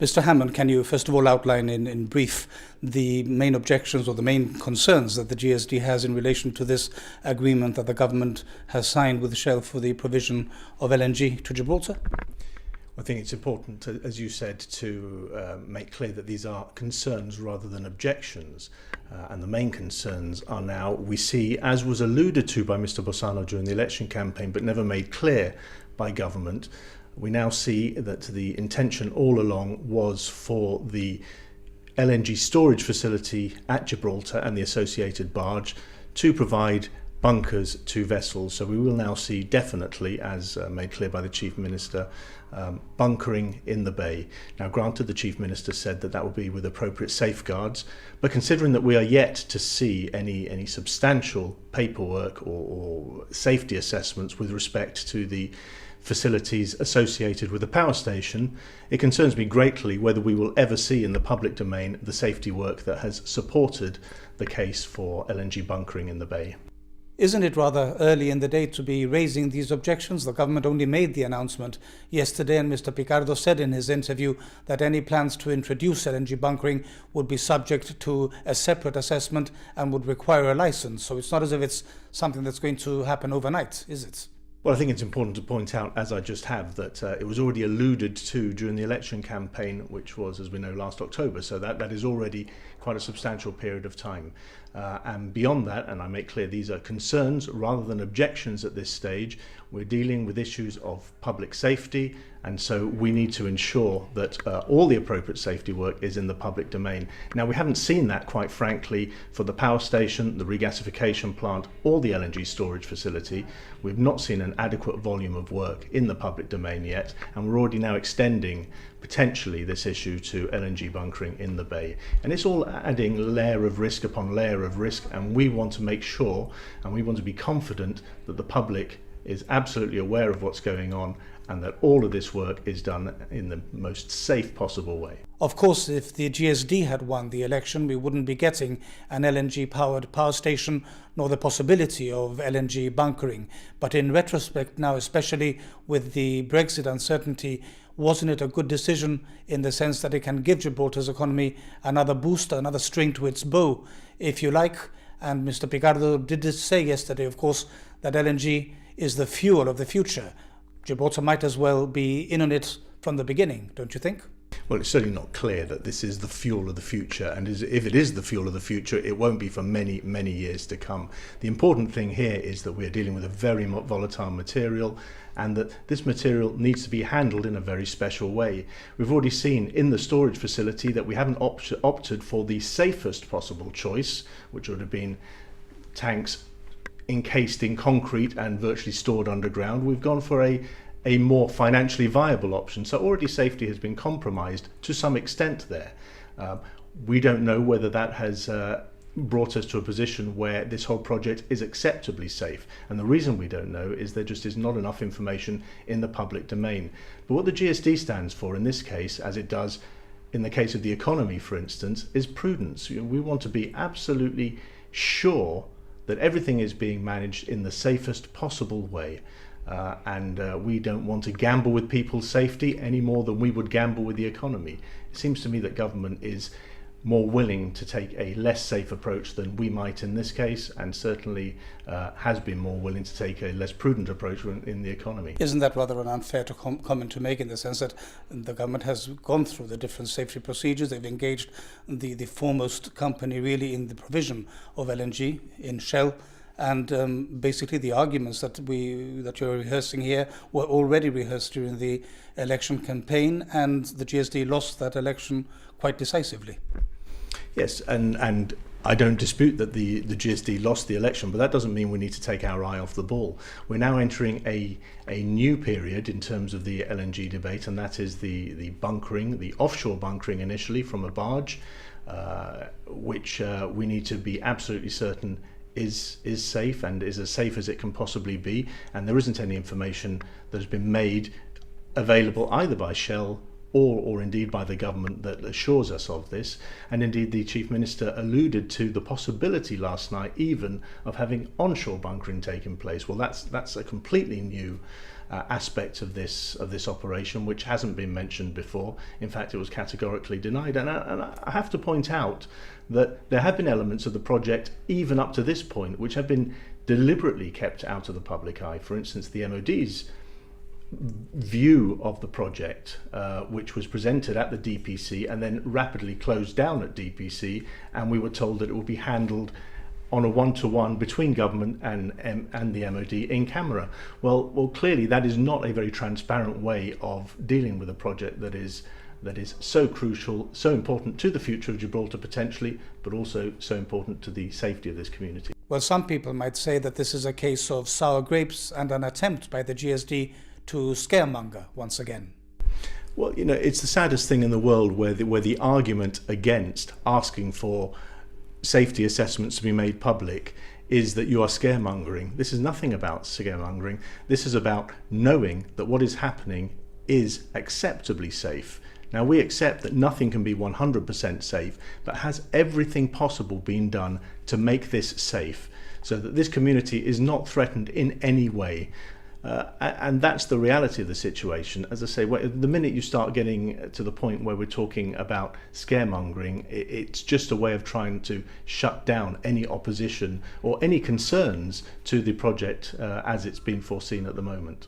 Mr. Hammond, can you first of all outline in brief the main objections or the main concerns that the GSD has in relation to this agreement that the government has signed with Shell for the provision of LNG to Gibraltar? I think it's important, as you said, to make clear that these are concerns rather than objections. And the main concerns are now, we see, as was alluded to by Mr. Bossano during the election campaign, but never made clear by government, we now see that the intention all along was for the LNG storage facility at Gibraltar and the associated barge to provide bunkers to vessels. So we will now see definitely, as made clear by the Chief Minister, bunkering in the bay. Now granted, the Chief Minister said that that will be with appropriate safeguards, but considering that we are yet to see any substantial paperwork or safety assessments with respect to the facilities associated with the power station, it concerns me greatly whether we will ever see in the public domain the safety work that has supported the case for LNG bunkering in the bay. Isn't it rather early in the day to be raising these objections? The government only made the announcement yesterday, and Mr. Picardo said in his interview that any plans to introduce LNG bunkering would be subject to a separate assessment and would require a license. So it's not as if it's something that's going to happen overnight, is it? Well, I think it's important to point out, as I just have, that it was already alluded to during the election campaign, which was, as we know, last October. So that is already quite a substantial period of time. And beyond that, and I make clear these are concerns rather than objections at this stage, we're dealing with issues of public safety, and so we need to ensure that all the appropriate safety work is in the public domain. Now, we haven't seen that, quite frankly, for the power station, the regasification plant, or the LNG storage facility. We've not seen an adequate volume of work in the public domain yet, and we're already now extending potentially this issue to LNG bunkering in the bay. And it's all adding layer of risk upon layer of risk, and we want to make sure, and we want to be confident that the public is absolutely aware of what's going on and that all of this work is done in the most safe possible way. Of course, if the GSD had won the election, we wouldn't be getting an LNG-powered power station nor the possibility of LNG bunkering. But in retrospect now, especially with the Brexit uncertainty, wasn't it a good decision in the sense that it can give Gibraltar's economy another booster, another string to its bow, if you like? And Mr. Picardo did say yesterday, of course, that LNG is the fuel of the future. Gibraltar might as well be in on it from the beginning, don't you think? Well, it's certainly not clear that this is the fuel of the future, and if it is the fuel of the future, it won't be for many, many years to come. The important thing here is that we're dealing with a very volatile material, and that this material needs to be handled in a very special way. We've already seen in the storage facility that we haven't opted for the safest possible choice, which would have been tanks encased in concrete and virtually stored underground. We've gone for a more financially viable option. So already safety has been compromised to some extent there. We don't know whether that has brought us to a position where this whole project is acceptably safe. And the reason we don't know is there just is not enough information in the public domain. But what the GSD stands for in this case, as it does in the case of the economy, for instance, is prudence. We want to be absolutely sure that everything is being managed in the safest possible way. And we don't want to gamble with people's safety any more than we would gamble with the economy. It seems to me that government is more willing to take a less safe approach than we might in this case, and certainly has been more willing to take a less prudent approach in the economy. Isn't that rather an unfair comment to make, in the sense that the government has gone through the different safety procedures? They've engaged the foremost company really in the provision of LNG in Shell, and basically the arguments that you're rehearsing here were already rehearsed during the election campaign, and the GSD lost that election quite decisively. Yes, and I don't dispute that the GSD lost the election, but that doesn't mean we need to take our eye off the ball. We're now entering a new period in terms of the LNG debate, and that is the bunkering, the offshore bunkering initially from a barge, which we need to be absolutely certain is safe and is as safe as it can possibly be. And there isn't any information that has been made available either by Shell or indeed by the government that assures us of this. And indeed the Chief Minister alluded to the possibility last night even of having onshore bunkering taking place. Well, that's a completely new aspect of this operation, which hasn't been mentioned before. In fact, it was categorically denied. And I have to point out that there have been elements of the project, even up to this point, which have been deliberately kept out of the public eye. For instance, the MOD's view of the project, which was presented at the DPC and then rapidly closed down at DPC, and we were told that it would be handled on a one-to-one between government and the MOD in camera. Well, clearly that is not a very transparent way of dealing with a project that is so crucial, so important to the future of Gibraltar potentially, but also so important to the safety of this community. Well, some people might say that this is a case of sour grapes and an attempt by the GSD to scaremonger once again. Well, it's the saddest thing in the world where the argument against asking for safety assessments to be made public is that you are scaremongering. This is nothing about scaremongering. This is about knowing that what is happening is acceptably safe. Now, we accept that nothing can be 100% safe, but has everything possible been done to make this safe so that this community is not threatened in any way? And that's the reality of the situation. As I say, the minute you start getting to the point where we're talking about scaremongering, it's just a way of trying to shut down any opposition or any concerns to the project as it's been foreseen at the moment.